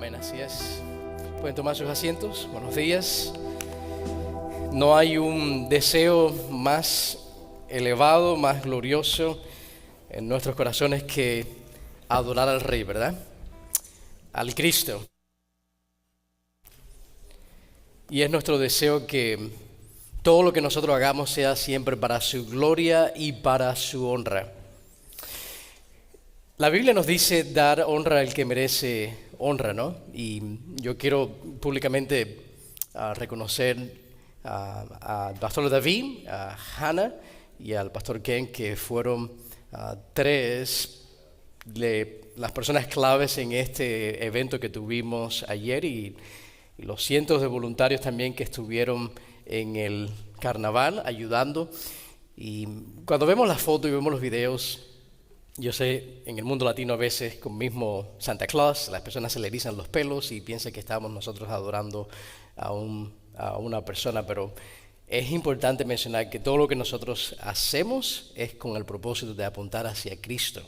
Amén, así es. Pueden tomar sus asientos. Buenos días. No hay un deseo más elevado, más glorioso en nuestros corazones que adorar al Rey, ¿verdad? Al Cristo. Y es nuestro deseo que todo lo que nosotros hagamos sea siempre para su gloria y para su honra. La Biblia nos dice dar honra al que merece honra, ¿no? Y yo quiero públicamente reconocer al pastor David, a Hannah y al pastor Ken, que fueron tres de las personas claves en este evento que tuvimos ayer y los cientos de voluntarios también que estuvieron en el carnaval ayudando. Y cuando vemos las fotos y vemos los videos, yo sé, en el mundo latino a veces con mismo Santa Claus, las personas se le erizan los pelos y piensan que estamos nosotros adorando a una persona, pero es importante mencionar que todo lo que nosotros hacemos es con el propósito de apuntar hacia Cristo.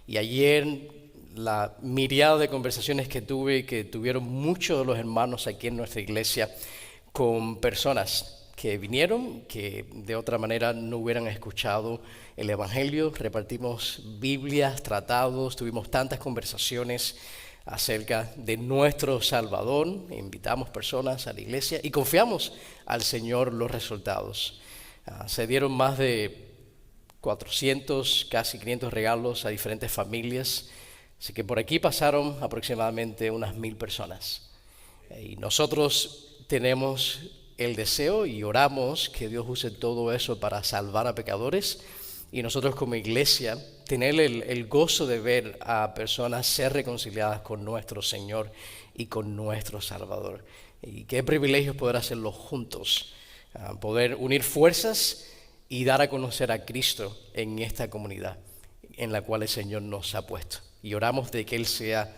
Y ayer la miriada de conversaciones que tuve, que tuvieron muchos de los hermanos aquí en nuestra iglesia, con personas que vinieron, que de otra manera no hubieran escuchado el Evangelio. Repartimos Biblias, tratados, tuvimos tantas conversaciones acerca de nuestro Salvador. Invitamos personas a la iglesia y confiamos al Señor los resultados. Se dieron más de 400, casi 500 regalos a diferentes familias. Así que por aquí pasaron aproximadamente unas 1000 personas. Y nosotros tenemos el deseo y oramos que Dios use todo eso para salvar a pecadores, y nosotros como iglesia tener el gozo de ver a personas ser reconciliadas con nuestro Señor y con nuestro Salvador. Y qué privilegio poder hacerlo juntos, poder unir fuerzas y dar a conocer a Cristo en esta comunidad en la cual el Señor nos ha puesto. Y oramos de que Él sea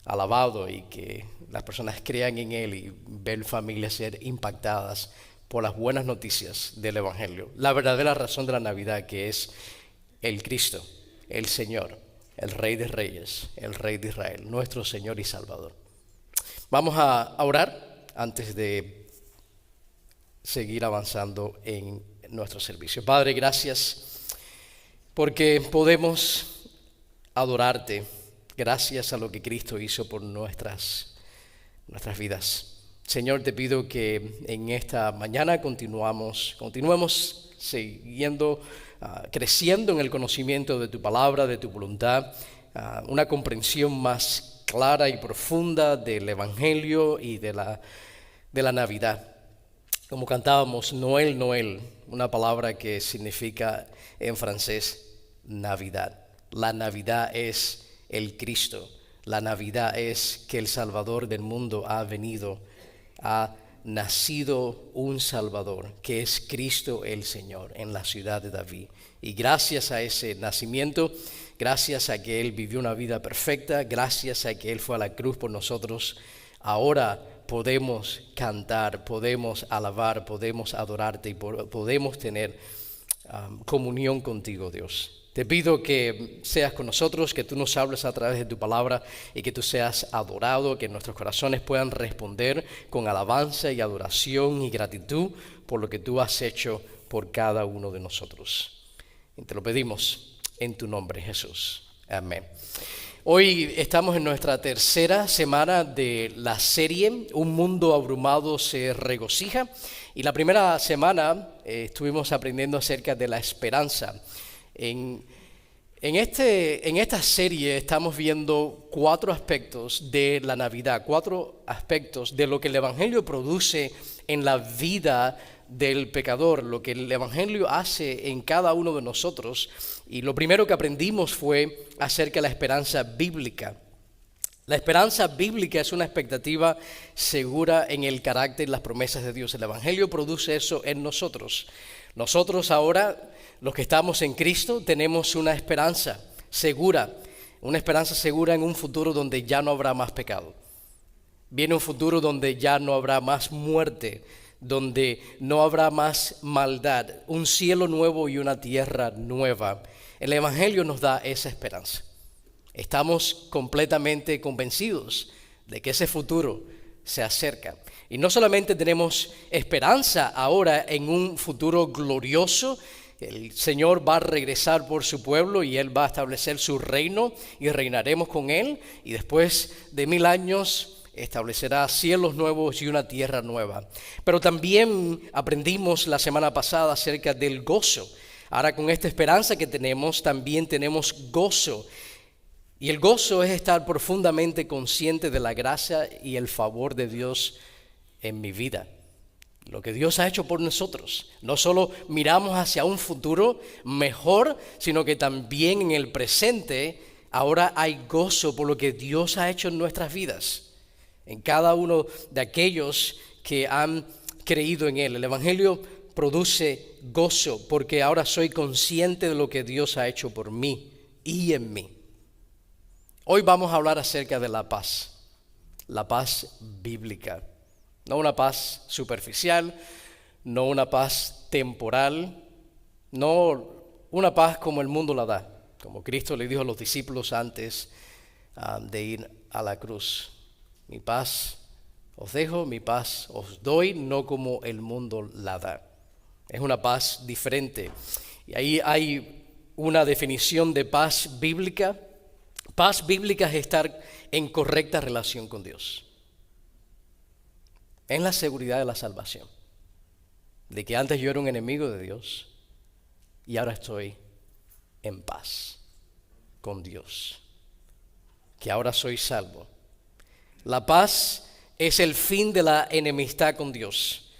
alabado y que las personas crean en Él y ver familias ser impactadas por las buenas noticias del Evangelio. La verdadera razón de la Navidad, que es el Cristo, el Señor, el Rey de Reyes, el Rey de Israel, nuestro Señor y Salvador. Vamos a orar antes de seguir avanzando en nuestro servicio. Padre, gracias porque podemos adorarte. Gracias a lo que Cristo hizo por nuestras vidas. Señor, te pido que en esta mañana continuemos siguiendo, creciendo en el conocimiento de tu palabra, de tu voluntad, una comprensión más clara y profunda del Evangelio y de la Navidad. Como cantábamos, Noel, Noel, una palabra que significa en francés Navidad. La Navidad es el Cristo. La Navidad es que el Salvador del mundo ha venido, ha nacido un Salvador, que es Cristo el Señor, en la ciudad de David. Y gracias a ese nacimiento, gracias a que Él vivió una vida perfecta, gracias a que Él fue a la cruz por nosotros, ahora podemos cantar, podemos alabar, podemos adorarte y podemos tener comunión contigo, Dios. Te pido que seas con nosotros, que tú nos hables a través de tu palabra y que tú seas adorado, que nuestros corazones puedan responder con alabanza y adoración y gratitud por lo que tú has hecho por cada uno de nosotros. Y te lo pedimos en tu nombre, Jesús. Amén. Hoy estamos en nuestra tercera semana de la serie Un mundo abrumado se regocija. Y la primera semana estuvimos aprendiendo acerca de la esperanza. En esta serie estamos viendo 4 aspectos de la Navidad, 4 aspectos de lo que el Evangelio produce en la vida del pecador, lo que el Evangelio hace en cada uno de nosotros. Y lo primero que aprendimos fue acerca de la esperanza bíblica. La esperanza bíblica es una expectativa segura en el carácter y las promesas de Dios. El Evangelio produce eso en nosotros. Nosotros ahora, los que estamos en Cristo, tenemos una esperanza segura en un futuro donde ya no habrá más pecado. Viene un futuro donde ya no habrá más muerte, donde no habrá más maldad, un cielo nuevo y una tierra nueva. El Evangelio nos da esa esperanza. Estamos completamente convencidos de que ese futuro se acerca. Y no solamente tenemos esperanza ahora en un futuro glorioso, el Señor va a regresar por su pueblo y Él va a establecer su reino y reinaremos con Él, y después de 1000 años establecerá cielos nuevos y una tierra nueva. Pero también aprendimos la semana pasada acerca del gozo. Ahora, con esta esperanza que tenemos, también tenemos gozo. Y el gozo es estar profundamente consciente de la gracia y el favor de Dios en mi vida. Lo que Dios ha hecho por nosotros. No solo miramos hacia un futuro mejor, sino que también en el presente ahora hay gozo por lo que Dios ha hecho en nuestras vidas. En cada uno de aquellos que han creído en Él. El Evangelio produce gozo porque ahora soy consciente de lo que Dios ha hecho por mí y en mí. Hoy vamos a hablar acerca de la paz bíblica. No una paz superficial, no una paz temporal, no una paz como el mundo la da, como Cristo le dijo a los discípulos antes de ir a la cruz. Mi paz os dejo, mi paz os doy, no como el mundo la da. Es una paz diferente. Y ahí hay una definición de paz bíblica. Paz bíblica es estar en correcta relación con Dios. En la seguridad de la salvación. De que antes yo era un enemigo de Dios y ahora estoy en paz con Dios. Que ahora soy salvo. La paz es el fin de la enemistad con Dios.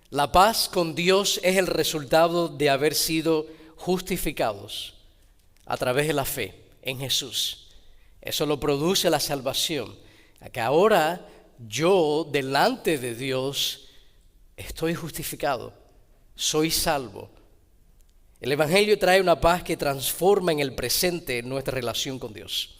La paz con Dios es el resultado de haber sido justificados a través de la fe en Jesús. Eso lo produce la salvación. Que ahora yo delante de Dios estoy justificado, soy salvo. El Evangelio trae una paz que transforma en el presente nuestra relación con Dios.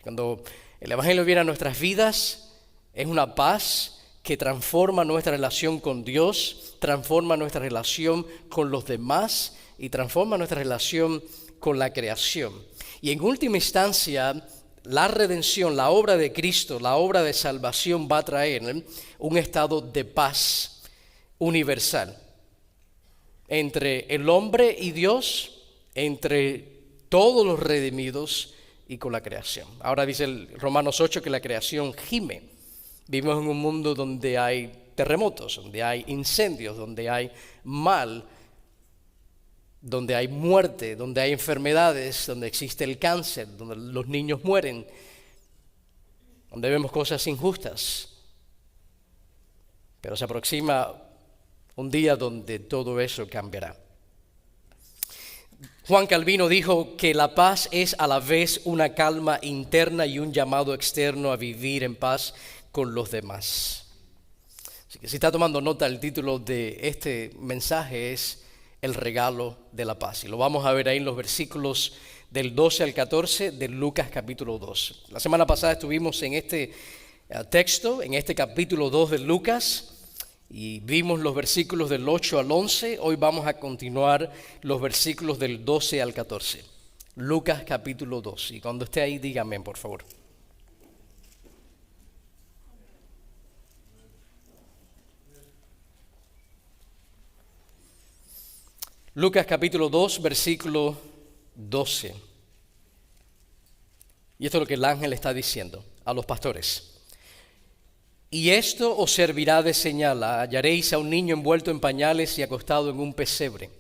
Cuando el Evangelio viene a nuestras vidas, es una paz que transforma nuestra relación con Dios, transforma nuestra relación con los demás y transforma nuestra relación con la creación. Y en última instancia, la redención, la obra de Cristo, la obra de salvación va a traer un estado de paz universal entre el hombre y Dios, entre todos los redimidos y con la creación. Ahora dice el Romanos 8 que la creación gime. Vivimos en un mundo donde hay terremotos, donde hay incendios, donde hay mal, donde hay muerte, donde hay enfermedades, donde existe el cáncer, donde los niños mueren, donde vemos cosas injustas. Pero se aproxima un día donde todo eso cambiará. Juan Calvino dijo que la paz es a la vez una calma interna y un llamado externo a vivir en paz con los demás. Así que si está tomando nota, el título de este mensaje es El regalo de la paz. Y lo vamos a ver ahí en los versículos del 12 al 14 de Lucas capítulo 2. La semana pasada estuvimos en este texto, en este capítulo 2 de Lucas, y vimos los versículos del 8 al 11. Hoy vamos a continuar los versículos del 12 al 14. Lucas capítulo 2. Y cuando esté ahí, dígame, por favor. Lucas capítulo 2, versículo 12. Y esto es lo que el ángel está diciendo a los pastores. Y esto os servirá de señal: hallaréis a un niño envuelto en pañales y acostado en un pesebre.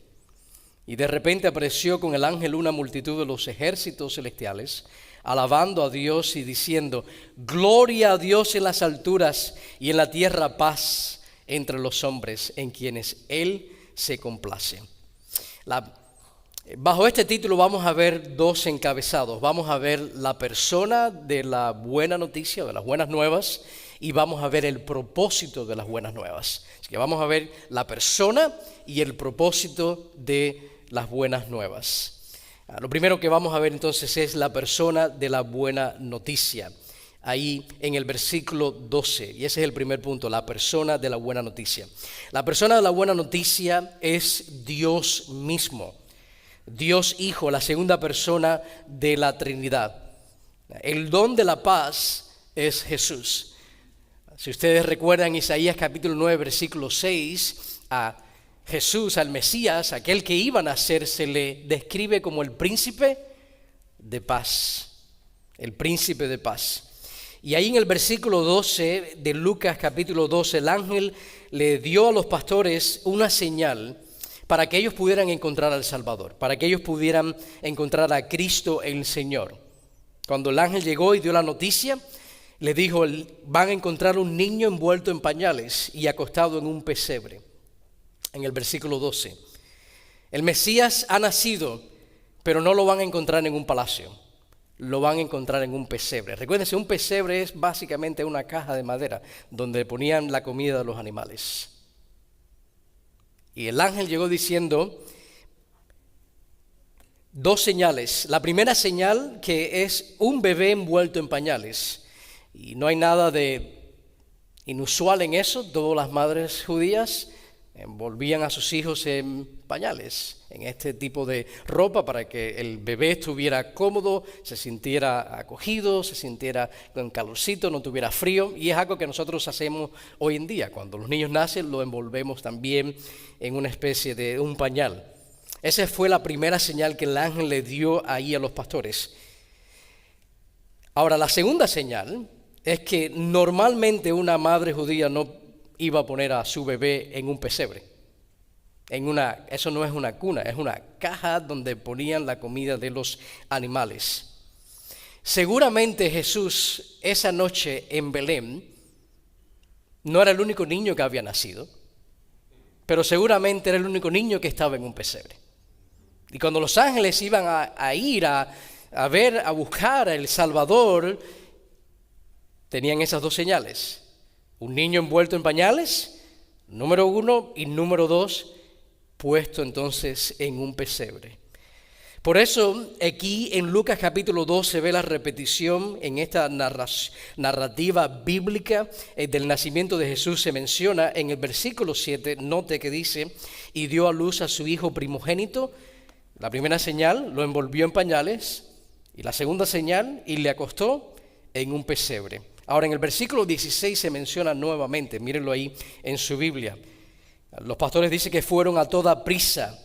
Y de repente apareció con el ángel una multitud de los ejércitos celestiales, alabando a Dios y diciendo: Gloria a Dios en las alturas y en la tierra paz entre los hombres en quienes Él se complace. Bajo este título vamos a ver dos encabezados. Vamos a ver la persona de la buena noticia, de las buenas nuevas, y vamos a ver el propósito de las buenas nuevas. Así que vamos a ver la persona y el propósito de las buenas nuevas. Lo primero que vamos a ver entonces es la persona de la buena noticia. Ahí en el versículo 12, y ese es el primer punto, la persona de la buena noticia. La persona de la buena noticia es Dios mismo, Dios Hijo, la segunda persona de la Trinidad. El don de la paz es Jesús. Si ustedes recuerdan Isaías capítulo 9, versículo 6, a Jesús, al Mesías, aquel que iba a nacer, se le describe como el príncipe de paz. El príncipe de paz. Y ahí en el versículo 12 de Lucas capítulo 12, el ángel le dio a los pastores una señal para que ellos pudieran encontrar al Salvador, para que ellos pudieran encontrar a Cristo el Señor. Cuando el ángel llegó y dio la noticia, le dijo, van a encontrar un niño envuelto en pañales y acostado en un pesebre. En el versículo 12, el Mesías ha nacido, pero no lo van a encontrar en un palacio, lo van a encontrar en un pesebre. Recuérdense, un pesebre es básicamente una caja de madera donde ponían la comida de los animales. Y el ángel llegó diciendo dos señales. La primera señal, que es un bebé envuelto en pañales. Y no hay nada de inusual en eso. Todas las madres judías envolvían a sus hijos en pañales, en este tipo de ropa, para que el bebé estuviera cómodo, se sintiera acogido, se sintiera con calorcito, no tuviera frío. Y es algo que nosotros hacemos hoy en día. Cuando los niños nacen, lo envolvemos también en una especie de un pañal. Esa fue la primera señal que el ángel le dio ahí a los pastores. Ahora, la segunda señal es que normalmente una madre judía no iba a poner a su bebé en un pesebre. Eso no es una cuna, es una caja donde ponían la comida de los animales. Seguramente Jesús esa noche en Belén no era el único niño que había nacido, pero seguramente era el único niño que estaba en un pesebre. Y cuando los ángeles iban a ir a buscar al Salvador, tenían esas dos señales. Un niño envuelto en pañales, número 1, y número 2, puesto entonces en un pesebre. Por eso aquí en Lucas capítulo 2 se ve la repetición en esta narrativa bíblica del nacimiento de Jesús. Se menciona en el versículo 7, note que dice, y dio a luz a su hijo primogénito. La primera señal, lo envolvió en pañales, y la segunda señal, y le acostó en un pesebre. Ahora en el versículo 16 se menciona nuevamente, mírenlo ahí en su Biblia. Los pastores dicen que fueron a toda prisa,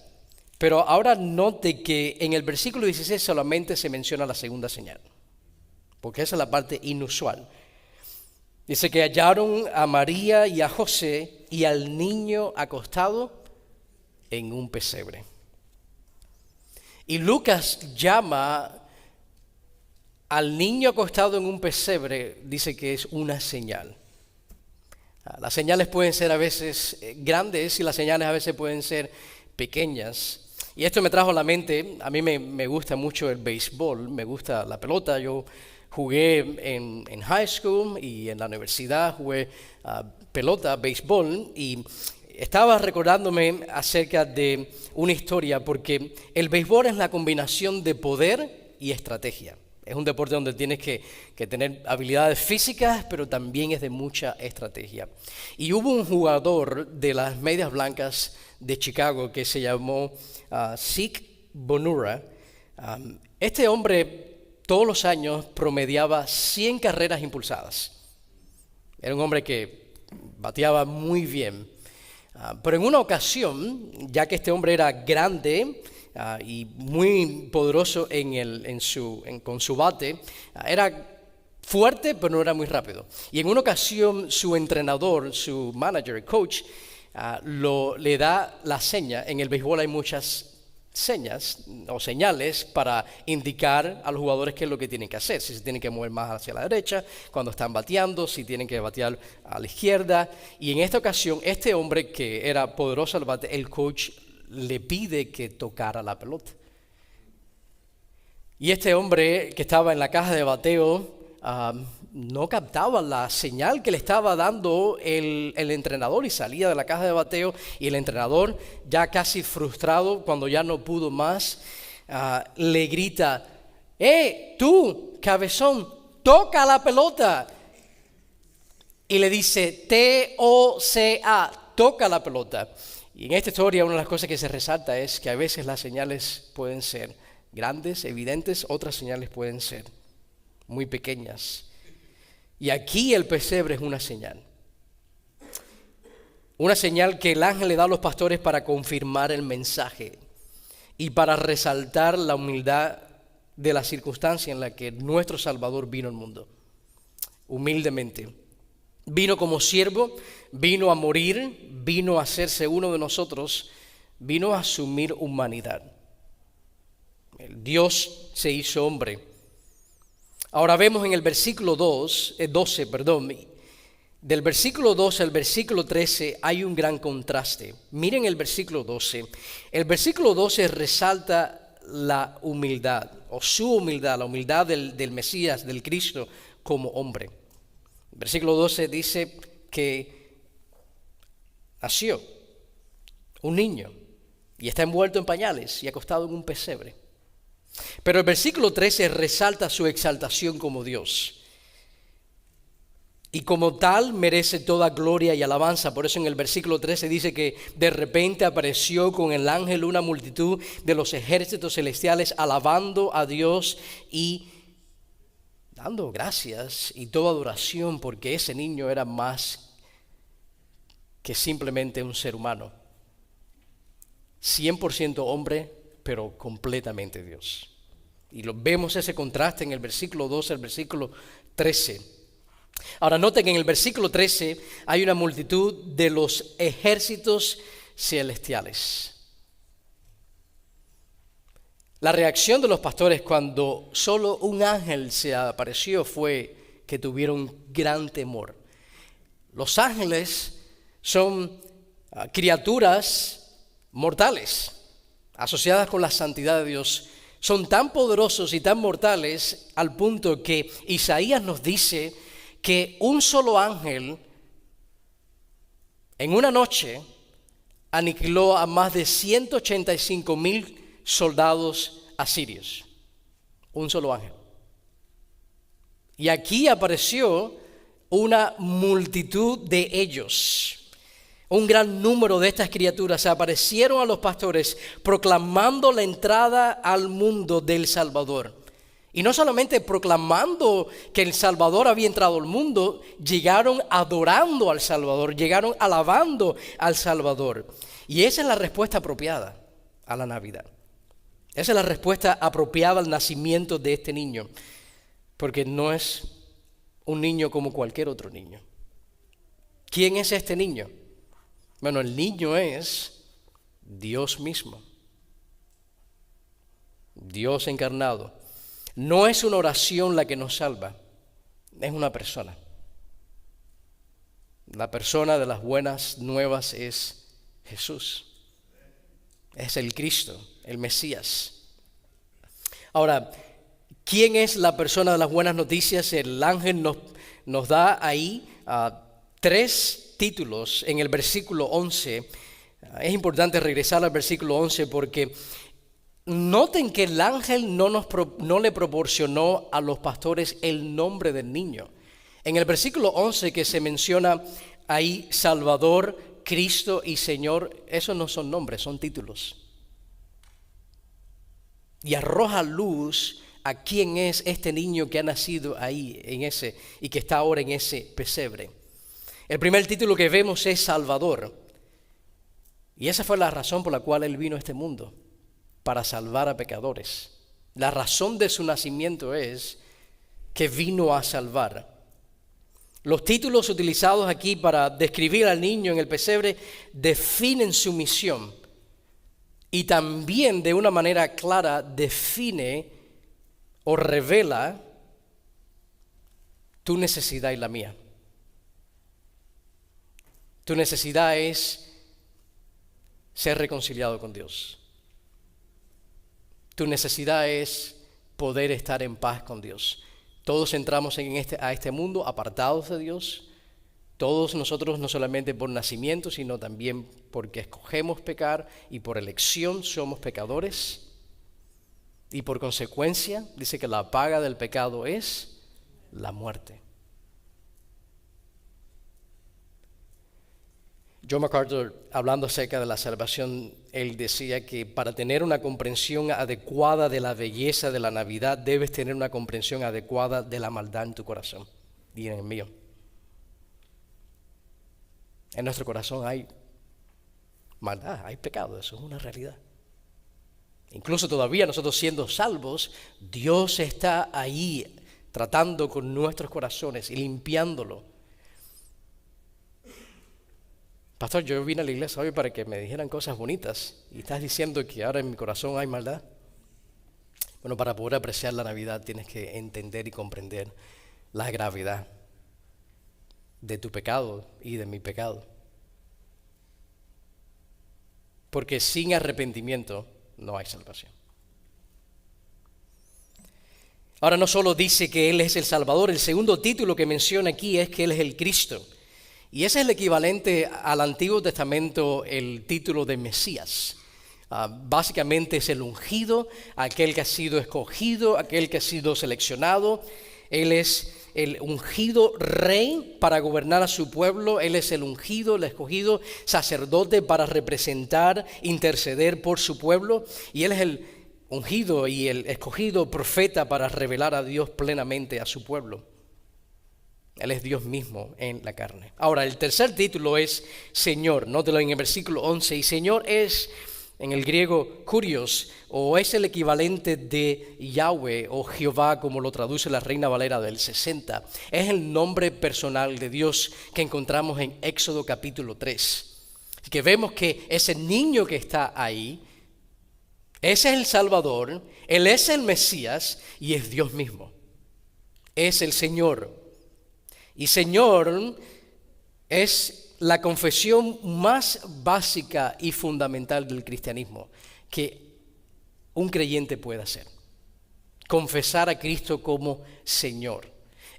pero ahora note que en el versículo 16 solamente se menciona la segunda señal, porque esa es la parte inusual. Dice que hallaron a María y a José y al niño acostado en un pesebre. Y Lucas llama al niño acostado en un pesebre, dice que es una señal. Las señales pueden ser a veces grandes y las señales a veces pueden ser pequeñas. Y esto me trajo a la mente, a mí me gusta mucho el béisbol, me gusta la pelota. Yo jugué en high school y en la universidad jugué pelota, béisbol, y estaba recordándome acerca de una historia, porque el béisbol es la combinación de poder y estrategia. Es un deporte donde tienes que tener habilidades físicas, pero también es de mucha estrategia. Y hubo un jugador de las Medias Blancas de Chicago que se llamó Sid Bonura. Este hombre todos los años promediaba 100 carreras impulsadas. Era un hombre que bateaba muy bien. Pero en una ocasión, ya que este hombre era grande y muy poderoso con su bate, era fuerte pero no era muy rápido. Y en una ocasión su entrenador, su manager, el coach, le da la seña. En el béisbol hay muchas señas o señales para indicar a los jugadores qué es lo que tienen que hacer, si se tienen que mover más hacia la derecha cuando están bateando, si tienen que batear a la izquierda. Y en esta ocasión, este hombre que era poderoso al bate, el coach le pide que tocara la pelota. Y este hombre que estaba en la caja de bateo no captaba la señal que le estaba dando el entrenador, y salía de la caja de bateo, y el entrenador, ya casi frustrado, cuando ya no pudo más, le grita: tú, cabezón, toca la pelota. Y le dice: T-O-C-A, toca la pelota. Y en esta historia una de las cosas que se resalta es que a veces las señales pueden ser grandes, evidentes, otras señales pueden ser muy pequeñas. Y aquí el pesebre es una señal. Una señal que el ángel le da a los pastores para confirmar el mensaje y para resaltar la humildad de la circunstancia en la que nuestro Salvador vino al mundo. Humildemente. Vino como siervo, vino a morir, vino a hacerse uno de nosotros, vino a asumir humanidad. El Dios se hizo hombre. Ahora vemos en el versículo 12, del versículo 12 al versículo 13 hay un gran contraste. Miren el versículo 12. El versículo 12 resalta la humildad, o su humildad, la humildad del Mesías, del Cristo, como hombre. El versículo 12 dice que nació un niño y está envuelto en pañales y acostado en un pesebre. Pero el versículo 13 resalta su exaltación como Dios. Y como tal merece toda gloria y alabanza. Por eso en el versículo 13 dice que de repente apareció con el ángel una multitud de los ejércitos celestiales alabando a Dios y dando gracias y toda adoración, porque ese niño era más que simplemente un ser humano. 100% hombre, pero completamente Dios. Y vemos ese contraste en el versículo 12 al versículo 13. Ahora noten que en el versículo 13 hay una multitud de los ejércitos celestiales. La reacción de los pastores cuando solo un ángel se apareció fue que tuvieron gran temor. Los ángeles son criaturas mortales, asociadas con la santidad de Dios. Son tan poderosos y tan mortales al punto que Isaías nos dice que un solo ángel en una noche aniquiló a más de 185,000 soldados asirios. Un solo ángel. Y aquí apareció una multitud de ellos. Un gran número de estas criaturas se aparecieron a los pastores proclamando la entrada al mundo del Salvador. Y no solamente proclamando que el Salvador había entrado al mundo, llegaron adorando al Salvador, llegaron alabando al Salvador. Y esa es la respuesta apropiada a la Navidad. Esa es la respuesta apropiada al nacimiento de este niño, porque no es un niño como cualquier otro niño. ¿Quién es este niño? Bueno, el niño es Dios mismo, Dios encarnado. No es una oración la que nos salva, es una persona. La persona de las buenas nuevas es Jesús. Es el Cristo, el Mesías. Ahora, ¿quién es la persona de las buenas noticias? El ángel nos da ahí 3 títulos en el versículo 11. Es importante regresar al versículo 11 porque noten que el ángel no le proporcionó a los pastores el nombre del niño. En el versículo 11 que se menciona ahí Salvador, Cristo y Señor, esos no son nombres, son títulos. Y arroja luz a quién es este niño que ha nacido ahí y que está ahora en ese pesebre. El primer título que vemos es Salvador. Y esa fue la razón por la cual Él vino a este mundo, para salvar a pecadores. La razón de su nacimiento es que vino a salvar. Los títulos utilizados aquí para describir al niño en el pesebre definen su misión y también de una manera clara define o revela tu necesidad y la mía. Tu necesidad es ser reconciliado con Dios. Tu necesidad es poder estar en paz con Dios. Todos entramos a este mundo apartados de Dios. Todos nosotros, no solamente por nacimiento, sino también porque escogemos pecar y por elección somos pecadores. Y por consecuencia, dice que la paga del pecado es la muerte. John MacArthur, hablando acerca de la salvación, él decía que para tener una comprensión adecuada de la belleza de la Navidad, debes tener una comprensión adecuada de la maldad en tu corazón. y en el mío. En nuestro corazón hay maldad, hay pecado, eso es una realidad. Incluso todavía nosotros siendo salvos, Dios está ahí tratando con nuestros corazones y limpiándolo. Pastor, yo vine a la iglesia hoy para que me dijeran cosas bonitas y estás diciendo que ahora en mi corazón hay maldad. Bueno, para poder apreciar la Navidad tienes que entender y comprender la gravedad de tu pecado y de mi pecado. Porque sin arrepentimiento no hay salvación. Ahora no solo dice que Él es el Salvador, el segundo título que menciona aquí es que Él es el Cristo. Y ese es el equivalente al Antiguo Testamento, el título de Mesías. Básicamente es el ungido, aquel que ha sido escogido, aquel que ha sido seleccionado. Él es el ungido rey para gobernar a su pueblo. Él es el ungido, el escogido sacerdote para representar, interceder por su pueblo. Y Él es el ungido y el escogido profeta para revelar a Dios plenamente a su pueblo. Él es Dios mismo en la carne. Ahora, el tercer título es Señor. Nótelo en el versículo 11. Y Señor es, en el griego, Kurios, o es el equivalente de Yahweh o Jehová, como lo traduce la Reina Valera del 60. Es el nombre personal de Dios que encontramos en Éxodo capítulo 3. Así que vemos que ese niño que está ahí, ese es el Salvador, Él es el Mesías y es Dios mismo. Es el Señor. Y Señor es la confesión más básica y fundamental del cristianismo que un creyente puede hacer. Confesar a Cristo como Señor.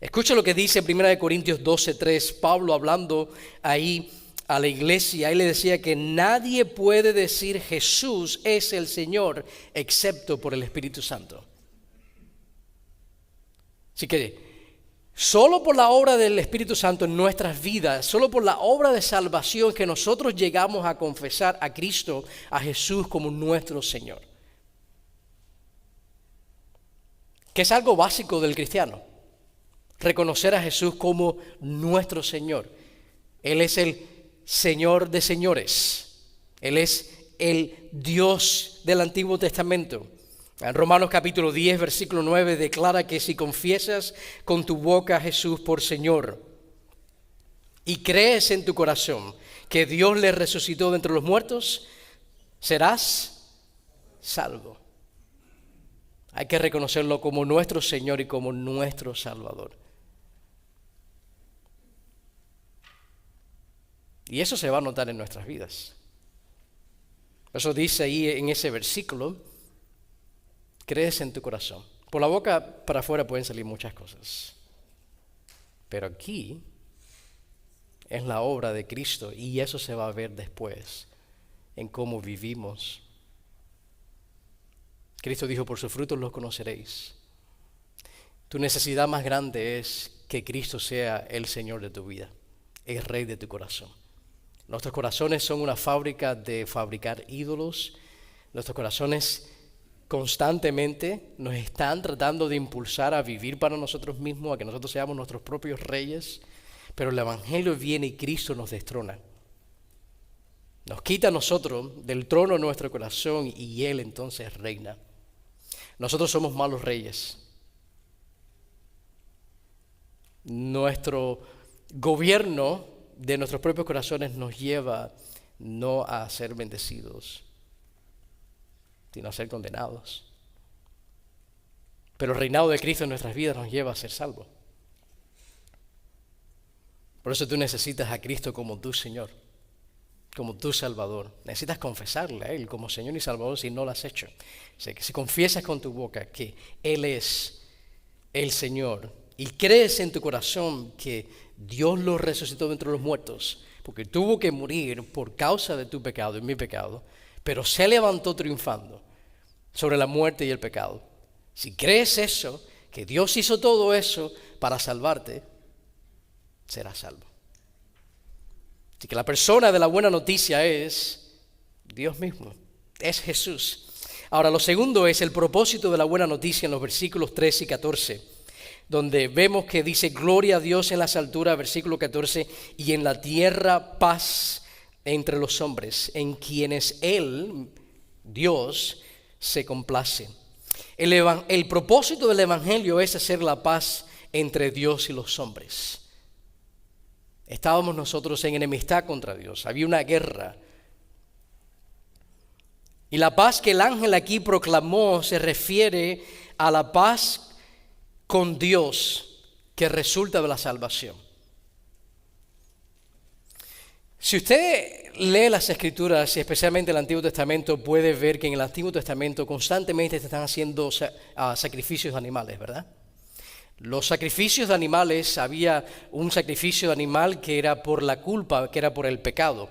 Escucha lo que dice en 1 Corintios 12:3, Pablo hablando ahí a la iglesia. Él le decía que nadie puede decir Jesús es el Señor excepto por el Espíritu Santo. Así que solo por la obra del Espíritu Santo en nuestras vidas, solo por la obra de salvación que nosotros llegamos a confesar a Cristo, a Jesús como nuestro Señor. Que es algo básico del cristiano. Reconocer a Jesús como nuestro Señor. Él es el Señor de señores. Él es el Dios del Antiguo Testamento. En Romanos capítulo 10, versículo 9, declara que si confiesas con tu boca a Jesús por Señor y crees en tu corazón que Dios le resucitó de entre los muertos, serás salvo. Hay que reconocerlo como nuestro Señor y como nuestro Salvador. Y eso se va a notar en nuestras vidas. Eso dice ahí en ese versículo. Crees en tu corazón. Por la boca para afuera pueden salir muchas cosas. Pero aquí es la obra de Cristo y eso se va a ver después en cómo vivimos. Cristo dijo, por sus frutos los conoceréis. Tu necesidad más grande es que Cristo sea el Señor de tu vida, el Rey de tu corazón. Nuestros corazones son una fábrica de fabricar ídolos. Nuestros corazones constantemente nos están tratando de impulsar a vivir para nosotros mismos, a que nosotros seamos nuestros propios reyes, pero el Evangelio viene y Cristo nos destrona. Nos quita a nosotros del trono de nuestro corazón y Él entonces reina. Nosotros somos malos reyes. Nuestro gobierno de nuestros propios corazones nos lleva no a ser bendecidos, sino a ser condenados. Pero el reinado de Cristo en nuestras vidas nos lleva a ser salvos. Por eso tú necesitas a Cristo como tu Señor, como tu Salvador. Necesitas confesarle a Él como Señor y Salvador si no lo has hecho. O sea, que si confiesas con tu boca que Él es el Señor y crees en tu corazón que Dios lo resucitó de entre los muertos, porque tuvo que morir por causa de tu pecado y mi pecado, pero se levantó triunfando sobre la muerte y el pecado. Si crees eso, que Dios hizo todo eso para salvarte, serás salvo. Así que la persona de la buena noticia es Dios mismo, es Jesús. Ahora, lo segundo es el propósito de la buena noticia en los versículos 13 y 14. donde vemos que dice gloria a Dios en las alturas, versículo 14, y en la tierra paz entre los hombres, en quienes Él, Dios, se complace. El propósito del Evangelio es hacer la paz entre Dios y los hombres. Estábamos nosotros en enemistad contra Dios, había una guerra. Y la paz que el ángel aquí proclamó se refiere a la paz con Dios que resulta de la salvación. Si usted lee las Escrituras, y especialmente el Antiguo Testamento, puede ver que en el Antiguo Testamento constantemente se están haciendo sacrificios de animales, ¿verdad? Los sacrificios de animales, había un sacrificio de animal que era por la culpa, que era por el pecado.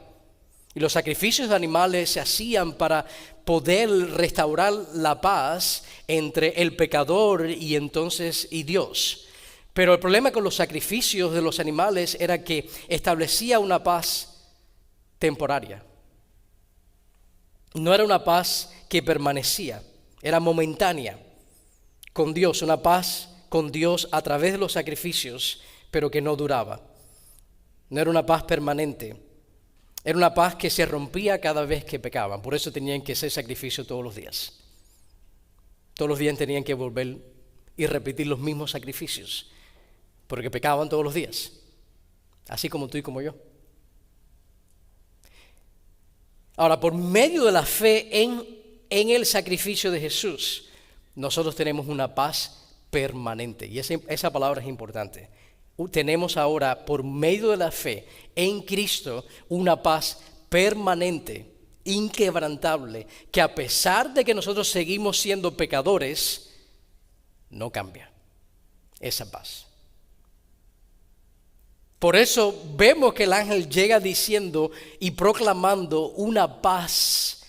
Y los sacrificios de animales se hacían para poder restaurar la paz entre el pecador y Dios. Pero el problema con los sacrificios de los animales era que establecía una paz temporaria. No era una paz que permanecía, era momentánea con Dios, una paz con Dios a través de los sacrificios, pero que no duraba. No era una paz permanente, era una paz que se rompía cada vez que pecaban. Por eso tenían que hacer sacrificio todos los días. Todos los días tenían que volver y repetir los mismos sacrificios, porque pecaban todos los días, así como tú y como yo. Ahora, por medio de la fe en el sacrificio de Jesús, nosotros tenemos una paz permanente. Y esa palabra es importante. Tenemos ahora, por medio de la fe en Cristo, una paz permanente, inquebrantable, que a pesar de que nosotros seguimos siendo pecadores, no cambia esa paz. Por eso vemos que el ángel llega diciendo y proclamando una paz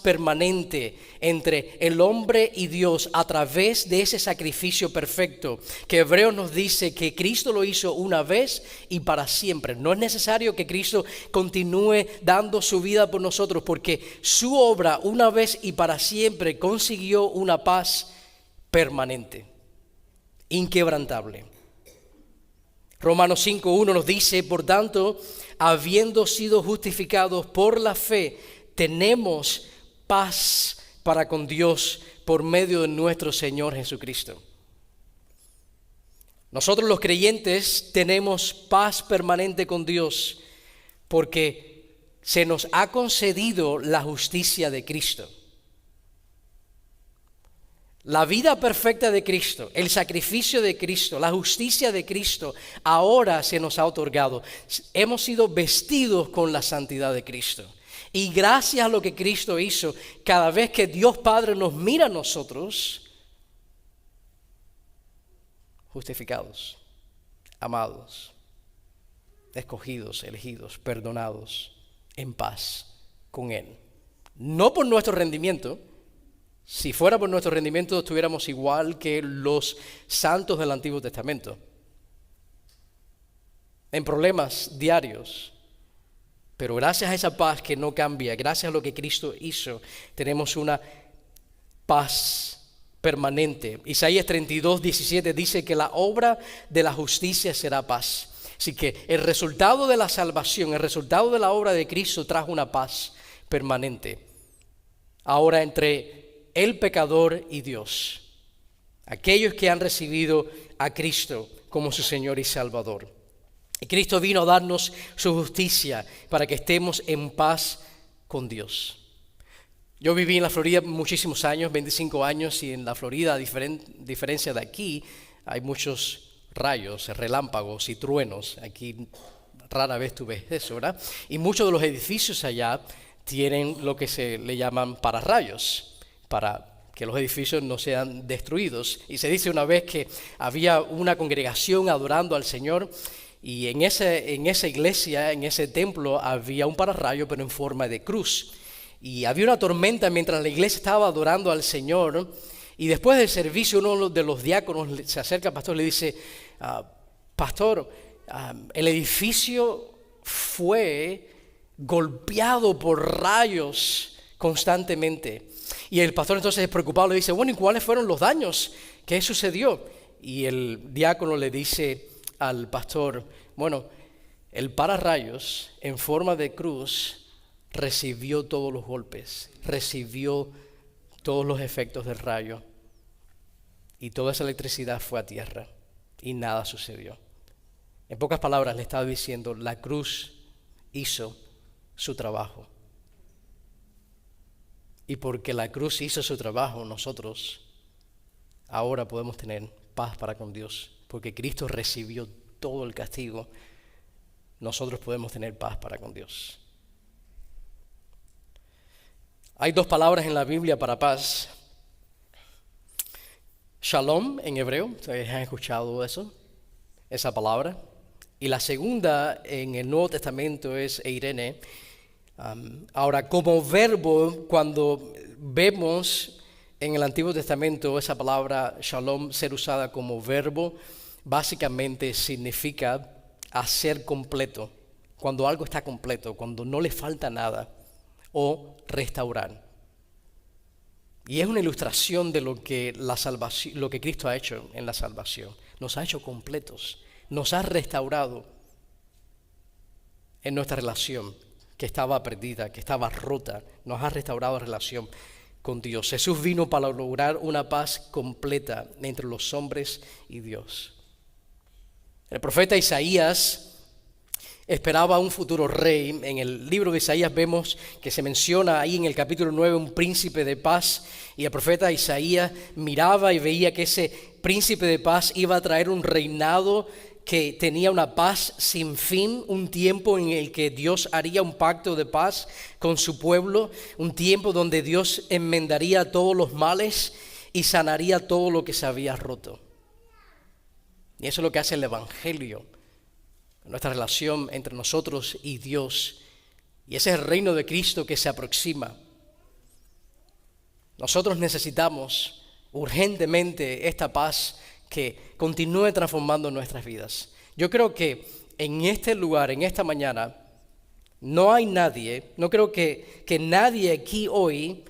permanente entre el hombre y Dios a través de ese sacrificio perfecto que Hebreos nos dice que Cristo lo hizo una vez y para siempre. No es necesario que Cristo continúe dando su vida por nosotros, porque su obra una vez y para siempre consiguió una paz permanente, inquebrantable. Romanos 5:1 nos dice, por tanto, habiendo sido justificados por la fe, tenemos paz para con Dios por medio de nuestro Señor Jesucristo. Nosotros los creyentes tenemos paz permanente con Dios porque se nos ha concedido la justicia de Cristo. La vida perfecta de Cristo, el sacrificio de Cristo, la justicia de Cristo, ahora se nos ha otorgado. Hemos sido vestidos con la santidad de Cristo. Y gracias a lo que Cristo hizo, cada vez que Dios Padre nos mira a nosotros, justificados, amados, escogidos, elegidos, perdonados, en paz con Él. No por nuestro rendimiento. Si fuera por nuestro rendimiento, estuviéramos igual que los santos del Antiguo Testamento, en problemas diarios. Pero gracias a esa paz que no cambia, gracias a lo que Cristo hizo, tenemos una paz permanente. Isaías 32:17 dice que la obra de la justicia será paz. Así que el resultado de la salvación, el resultado de la obra de Cristo trajo una paz permanente. Ahora entre el pecador y Dios, aquellos que han recibido a Cristo como su Señor y Salvador. Y Cristo vino a darnos su justicia para que estemos en paz con Dios. Yo viví en la Florida muchísimos años, 25 años, y en la Florida, a diferencia de aquí, hay muchos rayos, relámpagos y truenos. Aquí rara vez tú ves eso, ¿verdad? Y muchos de los edificios allá tienen lo que se le llaman pararrayos, para que los edificios no sean destruidos. Y se dice una vez que había una congregación adorando al Señor, y en esa iglesia, en ese templo, había un pararrayo, pero en forma de cruz. Y había una tormenta mientras la iglesia estaba adorando al Señor, y después del servicio uno de los diáconos se acerca al pastor y le dice, pastor, el edificio fue golpeado por rayos constantemente. Y el pastor entonces preocupado le dice, bueno, ¿y cuáles fueron los daños? ¿Qué sucedió? y el diácono le dice al pastor, bueno, el pararrayos en forma de cruz recibió todos los golpes, recibió todos los efectos del rayo y toda esa electricidad fue a tierra y nada sucedió. En pocas palabras le estaba diciendo, la cruz hizo su trabajo. Y porque la cruz hizo su trabajo, nosotros ahora podemos tener paz para con Dios. Porque Cristo recibió todo el castigo, nosotros podemos tener paz para con Dios. Hay dos palabras en la Biblia para paz. Shalom en hebreo, ¿ustedes han escuchado eso? Esa palabra. Y la segunda en el Nuevo Testamento es eirene. Ahora, como verbo, cuando vemos en el Antiguo Testamento esa palabra shalom ser usada como verbo, básicamente significa hacer completo, cuando algo está completo, cuando no le falta nada, o restaurar. Y es una ilustración de lo que la salvación, lo que Cristo ha hecho en la salvación. Nos ha hecho completos, nos ha restaurado en nuestra relación que estaba perdida, que estaba rota, nos ha restaurado la relación con Dios. Jesús vino para lograr una paz completa entre los hombres y Dios. El profeta Isaías esperaba un futuro rey. En el libro de Isaías vemos que se menciona ahí en el capítulo 9 un príncipe de paz, y el profeta Isaías miraba y veía que ese príncipe de paz iba a traer un reinado que tenía una paz sin fin, un tiempo en el que Dios haría un pacto de paz con su pueblo, un tiempo donde Dios enmendaría todos los males y sanaría todo lo que se había roto. Y eso es lo que hace el Evangelio, nuestra relación entre nosotros y Dios. Y ese es el reino de Cristo que se aproxima. Nosotros necesitamos urgentemente esta paz que continúe transformando nuestras vidas. Yo creo que en este lugar, en esta mañana, no hay nadie, no creo que nadie aquí hoy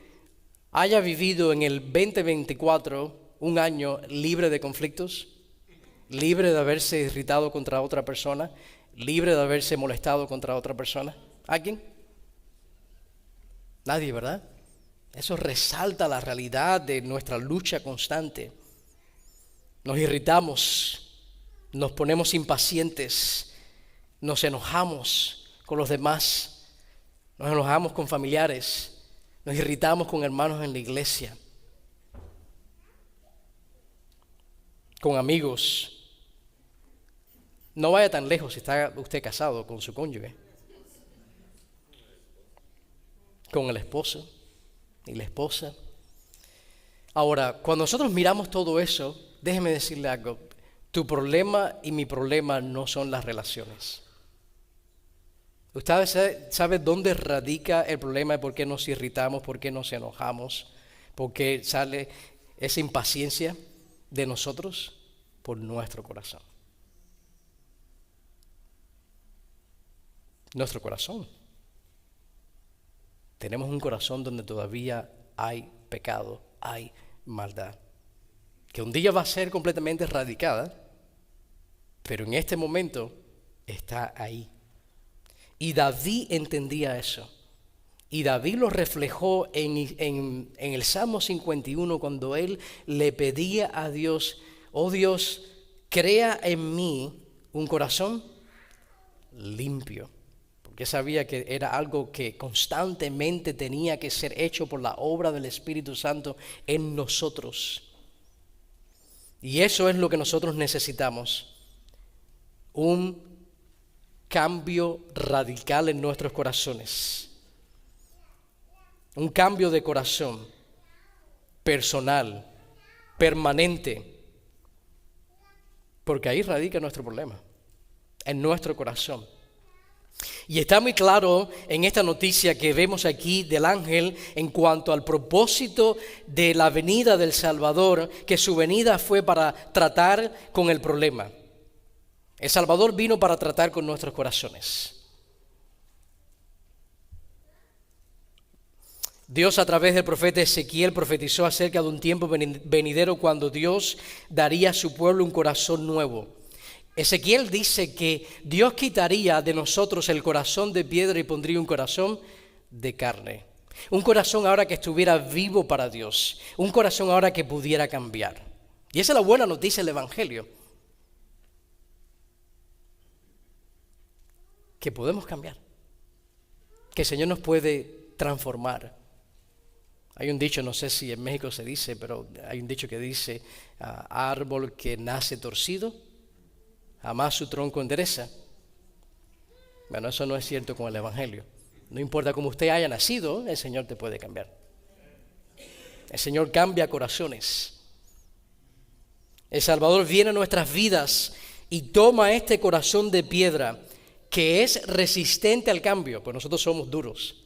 haya vivido en el 2024 un año libre de conflictos, libre de haberse irritado contra otra persona, libre de haberse molestado contra otra persona. ¿Alguien? Nadie, ¿verdad? Eso resalta la realidad de nuestra lucha constante. Nos irritamos, nos ponemos impacientes, nos enojamos con los demás, nos enojamos con familiares, nos irritamos con hermanos en la iglesia, con amigos. No vaya tan lejos si está usted casado con su cónyuge, con el esposo y la esposa. Ahora, cuando nosotros miramos todo eso, déjeme decirle algo, tu problema y mi problema no son las relaciones. ¿Usted sabe dónde radica el problema de por qué nos irritamos, por qué nos enojamos, por qué sale esa impaciencia de nosotros? Por nuestro corazón. Nuestro corazón. Tenemos un corazón donde todavía hay pecado, hay maldad, que un día va a ser completamente erradicada, pero en este momento está ahí. Y David entendía eso. Y David lo reflejó en el Salmo 51 cuando él le pedía a Dios, oh Dios, crea en mí un corazón limpio. Porque sabía que era algo que constantemente tenía que ser hecho por la obra del Espíritu Santo en nosotros. Y eso es lo que nosotros necesitamos. Un cambio radical en nuestros corazones. Un cambio de corazón personal, permanente. Porque ahí radica nuestro problema, en nuestro corazón. Y está muy claro en esta noticia que vemos aquí del ángel en cuanto al propósito de la venida del Salvador, que su venida fue para tratar con el problema. El Salvador vino para tratar con nuestros corazones. Dios a través del profeta Ezequiel profetizó acerca de un tiempo venidero cuando Dios daría a su pueblo un corazón nuevo. Ezequiel dice que Dios quitaría de nosotros el corazón de piedra y pondría un corazón de carne. Un corazón ahora que estuviera vivo para Dios. Un corazón ahora que pudiera cambiar. Y esa es la buena noticia del Evangelio. Que podemos cambiar. Que el Señor nos puede transformar. Hay un dicho, no sé si en México se dice, pero hay un dicho que dice, árbol que nace torcido, jamás su tronco endereza. Bueno, eso no es cierto con el Evangelio. No importa cómo usted haya nacido, el Señor te puede cambiar. El Señor cambia corazones. El Salvador viene a nuestras vidas y toma este corazón de piedra que es resistente al cambio, pues nosotros somos duros.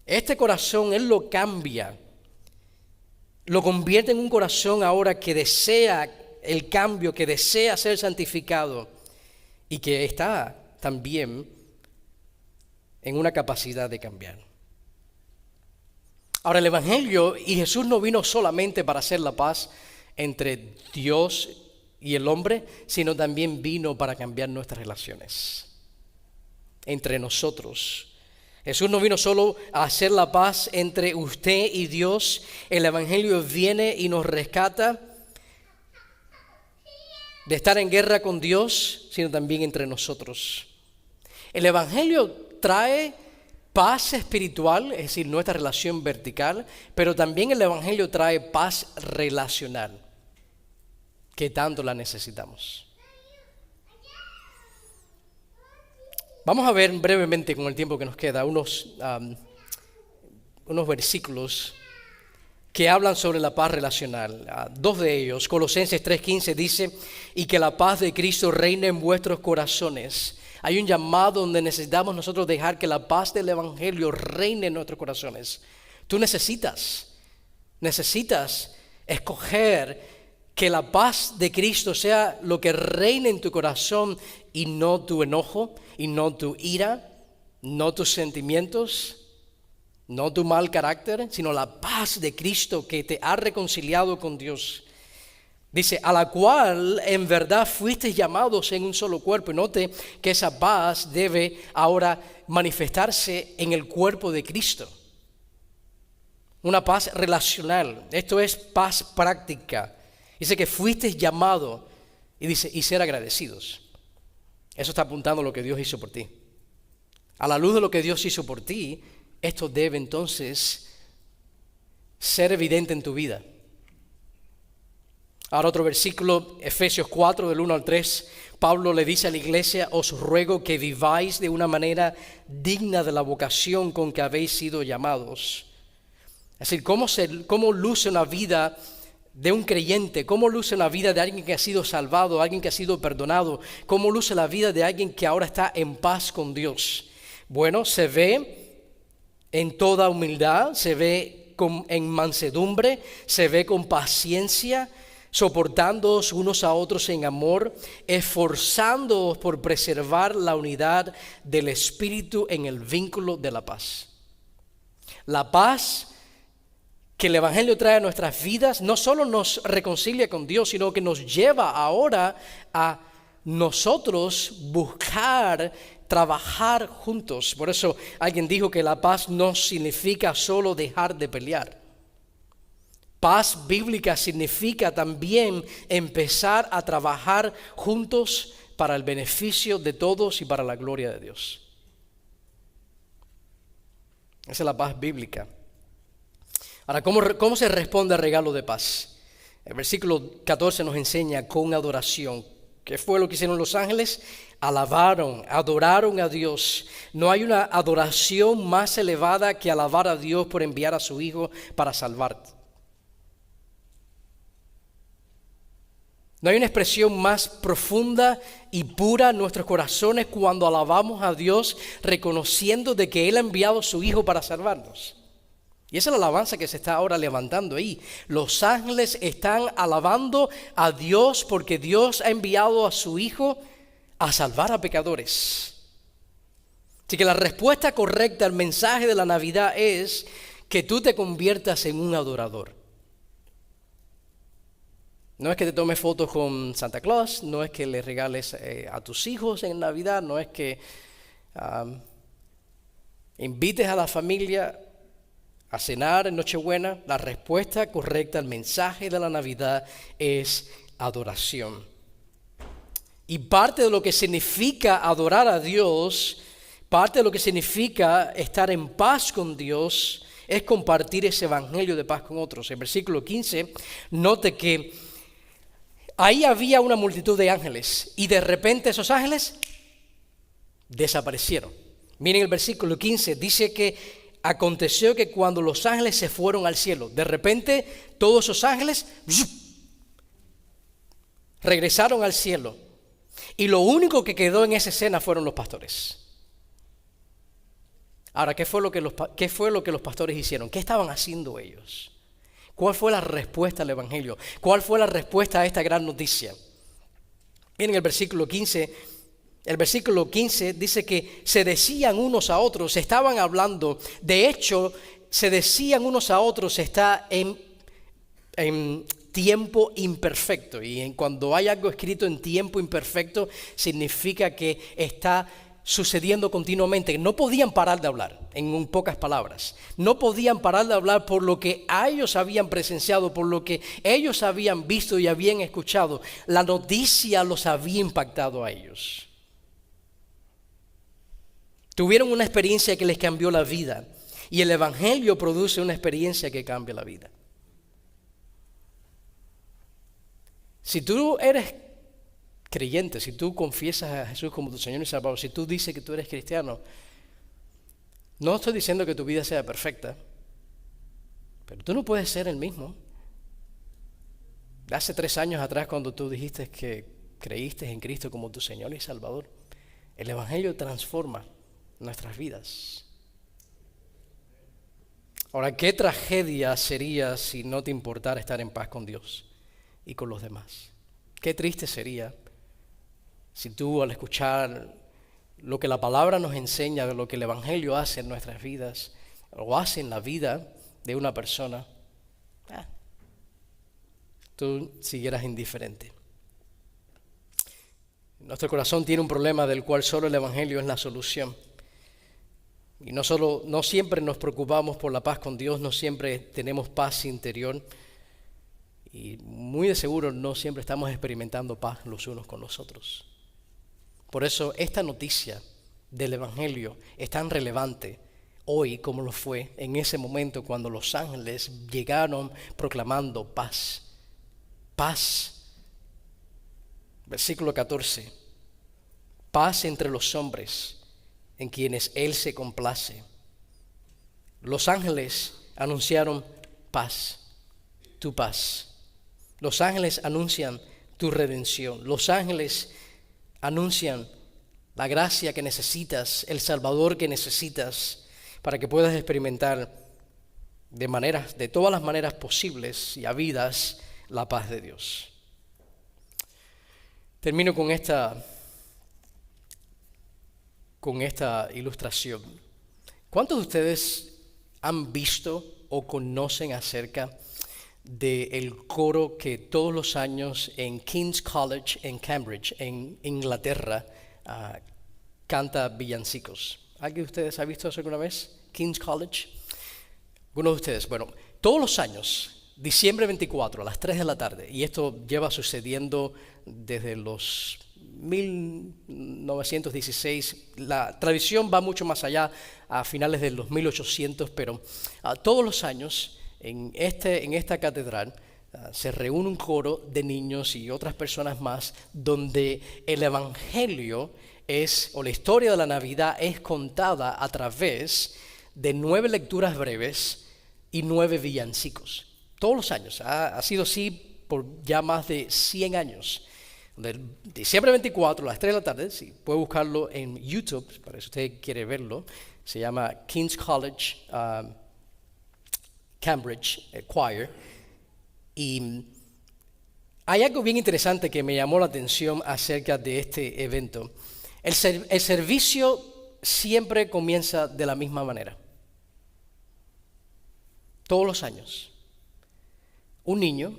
Este corazón Él lo cambia, lo convierte en un corazón ahora que desea el cambio, que desea ser santificado y que está también en una capacidad de cambiar. Ahora el Evangelio y Jesús no vino solamente para hacer la paz entre Dios y el hombre, sino también vino para cambiar nuestras relaciones entre nosotros. Jesús no vino solo a hacer la paz entre usted y Dios. El Evangelio viene y nos rescata de estar en guerra con Dios, sino también entre nosotros. El Evangelio trae paz espiritual, es decir, nuestra relación vertical, pero también el Evangelio trae paz relacional, que tanto la necesitamos. Vamos a ver brevemente, con el tiempo que nos queda, unos versículos que hablan sobre la paz relacional. Dos de ellos, Colosenses 3:15 dice, y que la paz de Cristo reine en vuestros corazones. Hay un llamado donde necesitamos nosotros dejar que la paz del Evangelio reine en nuestros corazones. Tú necesitas escoger que la paz de Cristo sea lo que reine en tu corazón y no tu enojo, y no tu ira, no tus sentimientos, no tu mal carácter, sino la paz de Cristo que te ha reconciliado con Dios. Dice, a la cual en verdad fuisteis llamados en un solo cuerpo. Y note que esa paz debe ahora manifestarse en el cuerpo de Cristo. Una paz relacional. Esto es paz práctica. Dice que fuisteis llamados y dice, y ser agradecidos. Eso está apuntando a lo que Dios hizo por ti. A la luz de lo que Dios hizo por ti, esto debe entonces ser evidente en tu vida. Ahora otro versículo, Efesios 4, del 1 al 3, Pablo le dice a la iglesia, os ruego que viváis de una manera digna de la vocación con que habéis sido llamados. Es decir, cómo luce una vida de un creyente, cómo luce la vida de alguien que ha sido salvado, alguien que ha sido perdonado, cómo luce la vida de alguien que ahora está en paz con Dios. Bueno, se ve en toda humildad, se ve en mansedumbre, se ve con paciencia, soportándoos unos a otros en amor, esforzándoos por preservar la unidad del Espíritu en el vínculo de la paz. La paz que el Evangelio trae a nuestras vidas no solo nos reconcilia con Dios, sino que nos lleva ahora a nosotros buscar, trabajar juntos. Por eso alguien dijo que la paz no significa solo dejar de pelear. Paz bíblica significa también empezar a trabajar juntos para el beneficio de todos y para la gloria de Dios. Esa es la paz bíblica. Ahora, ¿cómo se responde al regalo de paz? El versículo 14 nos enseña con adoración. ¿Qué fue lo que hicieron los ángeles? Alabaron, adoraron a Dios. No hay una adoración más elevada que alabar a Dios por enviar a su Hijo para salvarte. No hay una expresión más profunda y pura en nuestros corazones cuando alabamos a Dios reconociendo de que Él ha enviado a su Hijo para salvarnos. Y esa es la alabanza que se está ahora levantando ahí. Los ángeles están alabando a Dios porque Dios ha enviado a su Hijo a salvar a pecadores. Así que la respuesta correcta al mensaje de la Navidad es que tú te conviertas en un adorador. No es que te tomes fotos con Santa Claus, no es que le regales a tus hijos en Navidad, no es que invites a la familia a cenar en Nochebuena. La respuesta correcta al mensaje de la Navidad es adoración. Y parte de lo que significa adorar a Dios, parte de lo que significa estar en paz con Dios, es compartir ese evangelio de paz con otros. En versículo 15, note que ahí había una multitud de ángeles y de repente esos ángeles desaparecieron. Miren el versículo 15, dice que aconteció que cuando los ángeles se fueron al cielo, de repente todos esos ángeles regresaron al cielo y lo único que quedó en esa escena fueron los pastores. Ahora, ¿qué fue lo que los pastores hicieron? ¿Qué estaban haciendo ellos? ¿Cuál fue la respuesta al evangelio? ¿Cuál fue la respuesta a esta gran noticia? Miren el versículo 15. El versículo 15 dice que se decían unos a otros, se estaban hablando. De hecho, se decían unos a otros, está en tiempo imperfecto. Y cuando hay algo escrito en tiempo imperfecto, significa que está sucediendo continuamente. No podían parar de hablar, en pocas palabras. No podían parar de hablar por lo que a ellos habían presenciado, por lo que ellos habían visto y habían escuchado. La noticia los había impactado a ellos. Tuvieron una experiencia que les cambió la vida. Y el evangelio produce una experiencia que cambia la vida. Si tú eres creyente, si tú confiesas a Jesús como tu Señor y Salvador, si tú dices que tú eres cristiano, no estoy diciendo que tu vida sea perfecta, pero tú no puedes ser el mismo. Hace 3 años atrás, cuando tú dijiste que creíste en Cristo como tu Señor y Salvador, el evangelio transforma nuestras vidas. Ahora, qué tragedia sería si no te importara estar en paz con Dios y con los demás. Qué triste sería si tú, al escuchar lo que la palabra nos enseña, de lo que el evangelio hace en nuestras vidas, o hace en la vida de una persona, tú siguieras indiferente. Nuestro corazón tiene un problema del cual solo el evangelio es la solución. Y no siempre nos preocupamos por la paz con Dios, no siempre tenemos paz interior. Y muy de seguro no siempre estamos experimentando paz los unos con los otros. Por eso esta noticia del evangelio es tan relevante hoy como lo fue en ese momento cuando los ángeles llegaron proclamando paz. Paz. Versículo 14. Paz entre los hombres en quienes Él se complace. Los ángeles anunciaron paz, tu paz. Los ángeles anuncian tu redención. Los ángeles anuncian la gracia que necesitas, el Salvador que necesitas, para que puedas experimentar de todas las maneras posibles y habidas la paz de Dios. Termino con esta ilustración. ¿Cuántos de ustedes han visto o conocen acerca del coro que todos los años en King's College en Cambridge, en Inglaterra, canta villancicos? ¿Alguien de ustedes ha visto eso alguna vez? King's College. Algunos de ustedes. Bueno, todos los años, diciembre 24 a las 3 de la tarde, y esto lleva sucediendo desde los 1916, la tradición va mucho más allá, a finales de los 1800, pero todos los años en esta catedral se reúne un coro de niños y otras personas más, donde el evangelio o la historia de la Navidad es contada a través de 9 lecturas breves y 9 villancicos. Todos los años, ha sido así por ya más de 100 años. Del diciembre 24 a las 3 de la tarde, sí, puede buscarlo en YouTube, para si usted quiere verlo. Se llama King's College Cambridge Choir. Y hay algo bien interesante que me llamó la atención acerca de este evento. El servicio siempre comienza de la misma manera. todos los años, un niño,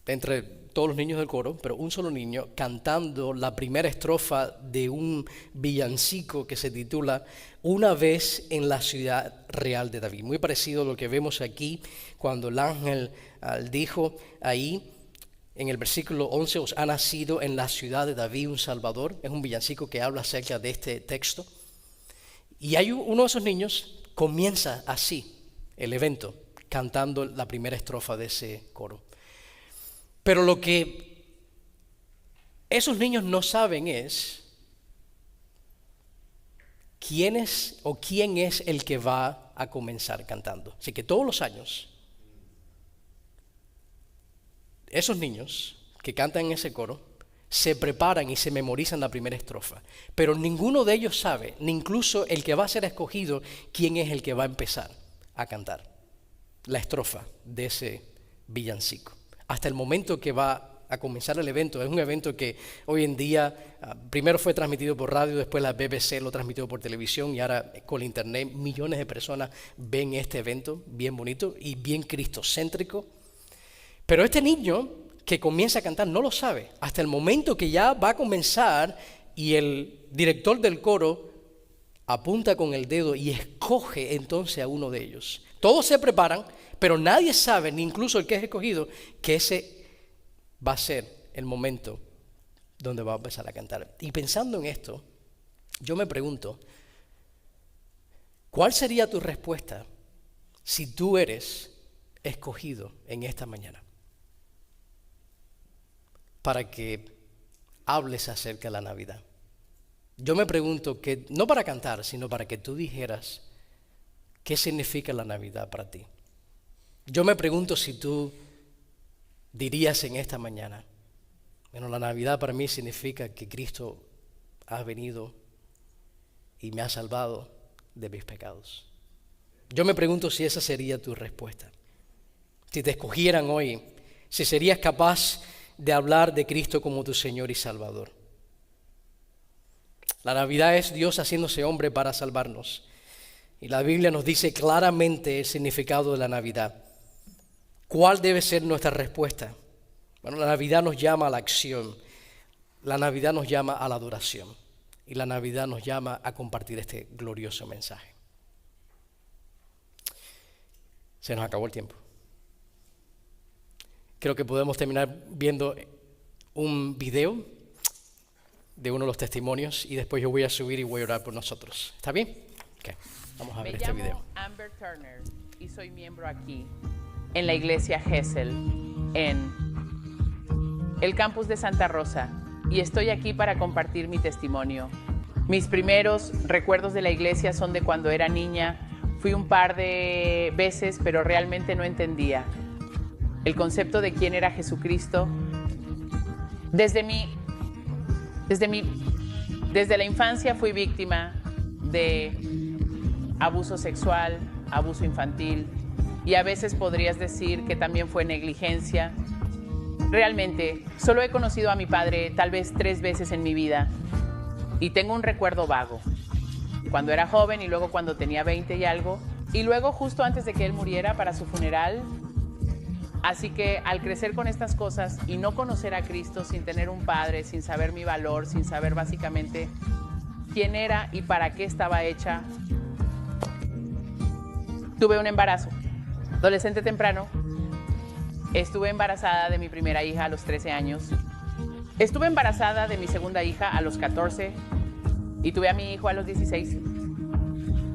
entre todos los niños del coro, pero un solo niño, cantando la primera estrofa de un villancico que se titula Una vez en la ciudad real de David. Muy parecido a lo que vemos aquí cuando el ángel dijo ahí en el versículo 11, os ha nacido en la ciudad de David un Salvador. Es un villancico que habla acerca de este texto. Y hay uno de esos niños, comienza así el evento, cantando la primera estrofa de ese coro. Pero lo que esos niños no saben es quién es el que va a comenzar cantando. Así que todos los años, esos niños que cantan en ese coro se preparan y se memorizan la primera estrofa. Pero ninguno de ellos sabe, ni incluso el que va a ser escogido, quién es el que va a empezar a cantar la estrofa de ese villancico. Hasta el momento que va a comenzar el evento. Es un evento que hoy en día, primero fue transmitido por radio, después la BBC lo transmitió por televisión y ahora con internet millones de personas ven este evento bien bonito y bien cristocéntrico. Pero este niño que comienza a cantar no lo sabe hasta el momento que ya va a comenzar y el director del coro apunta con el dedo y escoge entonces a uno de ellos. Todos se preparan, pero nadie sabe, ni incluso el que es escogido, que ese va a ser el momento donde va a empezar a cantar. Y pensando en esto, yo me pregunto, ¿cuál sería tu respuesta si tú eres escogido en esta mañana para que hables acerca de la Navidad? Yo me pregunto que, no para cantar, sino para que tú dijeras qué significa la Navidad para ti. Yo me pregunto si tú dirías en esta mañana, bueno, la Navidad para mí significa que Cristo ha venido y me ha salvado de mis pecados. Yo me pregunto si esa sería tu respuesta. Si te escogieran hoy, si serías capaz de hablar de Cristo como tu Señor y Salvador. La Navidad es Dios haciéndose hombre para salvarnos. Y la Biblia nos dice claramente el significado de la Navidad. ¿Cuál debe ser nuestra respuesta? Bueno, la Navidad nos llama a la acción. La Navidad nos llama a la adoración. Y la Navidad nos llama a compartir este glorioso mensaje. Se nos acabó el tiempo. Creo que podemos terminar viendo un video de uno de los testimonios y después yo voy a subir y voy a orar por nosotros. ¿Está bien? Okay. Vamos a ver este video. Me llamo Amber Turner y soy miembro aquí en la iglesia Gesell en el campus de Santa Rosa y estoy aquí para compartir mi testimonio. Mis primeros recuerdos de la iglesia son de cuando era niña. Fui un par de veces, pero realmente no entendía el concepto de quién era Jesucristo. Desde la infancia fui víctima de abuso sexual, abuso infantil y a veces podrías decir que también fue negligencia. Realmente, solo he conocido a mi padre tal vez 3 veces en mi vida y tengo un recuerdo vago. Cuando era joven y luego cuando tenía 20 y algo y luego justo antes de que él muriera para su funeral. Así que al crecer con estas cosas y no conocer a Cristo, sin tener un padre, sin saber mi valor, sin saber básicamente quién era y para qué estaba hecha, tuve un embarazo. Adolescente temprano, estuve embarazada de mi primera hija a los 13 años. Estuve embarazada de mi segunda hija a los 14 y tuve a mi hijo a los 16.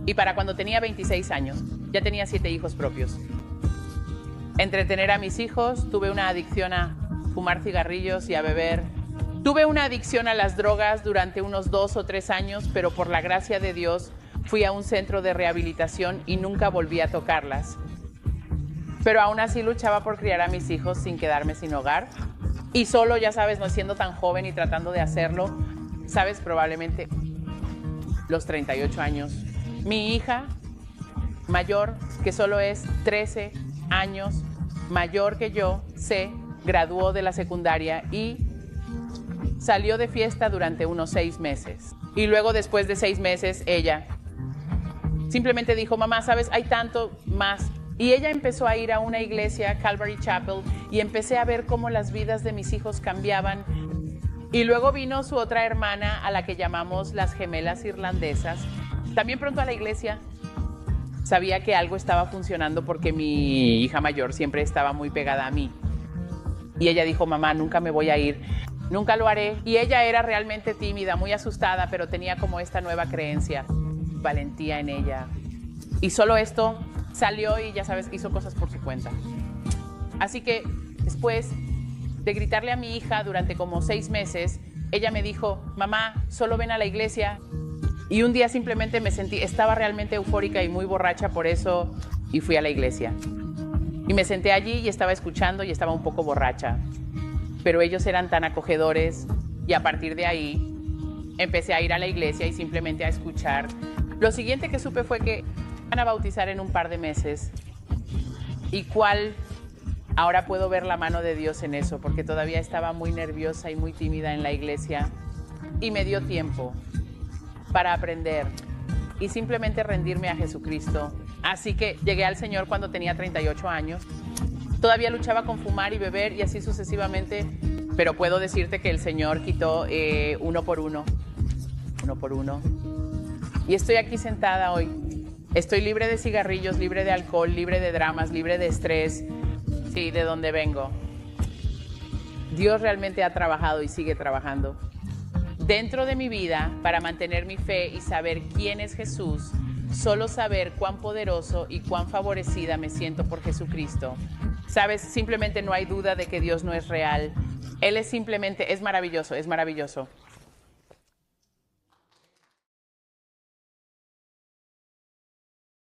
Y para cuando tenía 26 años, ya tenía 7 hijos propios. Entretener a mis hijos, tuve una adicción a fumar cigarrillos y a beber. Tuve una adicción a las drogas durante unos 2 o 3 años, pero por la gracia de Dios fui a un centro de rehabilitación y nunca volví a tocarlas. Pero aún así luchaba por criar a mis hijos sin quedarme sin hogar. Y solo, ya sabes, no siendo tan joven y tratando de hacerlo, sabes, probablemente los 38 años. Mi hija mayor, que solo es 13 años mayor que yo, se graduó de la secundaria y salió de fiesta durante unos 6 meses. Y luego, después de 6 meses, ella simplemente dijo, mamá, ¿sabes? Hay tanto más Y ella empezó a ir a una iglesia, Calvary Chapel, y empecé a ver cómo las vidas de mis hijos cambiaban. Y luego vino su otra hermana, a la que llamamos las gemelas irlandesas, también pronto a la iglesia. Sabía que algo estaba funcionando porque mi hija mayor siempre estaba muy pegada a mí. Y ella dijo, mamá, nunca me voy a ir, nunca lo haré. Y ella era realmente tímida, muy asustada, pero tenía como esta nueva creencia, valentía en ella. Y solo esto salió y ya sabes, hizo cosas por su cuenta. Así que después de gritarle a mi hija durante como 6 meses, ella me dijo, mamá, solo ven a la iglesia. Y un día simplemente me sentí, estaba realmente eufórica y muy borracha por eso, y fui a la iglesia. Y me senté allí y estaba escuchando y estaba un poco borracha. Pero ellos eran tan acogedores y a partir de ahí empecé a ir a la iglesia y simplemente a escuchar. Lo siguiente que supe fue que van a bautizar en un par de meses. Y ahora puedo ver la mano de Dios en eso, porque todavía estaba muy nerviosa y muy tímida en la iglesia. Y me dio tiempo para aprender y simplemente rendirme a Jesucristo. Así que llegué al Señor cuando tenía 38 años. Todavía luchaba con fumar y beber y así sucesivamente, pero puedo decirte que el Señor quitó uno por uno. Y estoy aquí sentada hoy. Estoy libre de cigarrillos, libre de alcohol, libre de dramas, libre de estrés. Sí, de donde vengo. Dios realmente ha trabajado y sigue trabajando dentro de mi vida para mantener mi fe y saber quién es Jesús. Solo saber cuán poderoso y cuán favorecida me siento por Jesucristo. Sabes, simplemente no hay duda de que Dios no es real. Él es simplemente, es maravilloso, es maravilloso.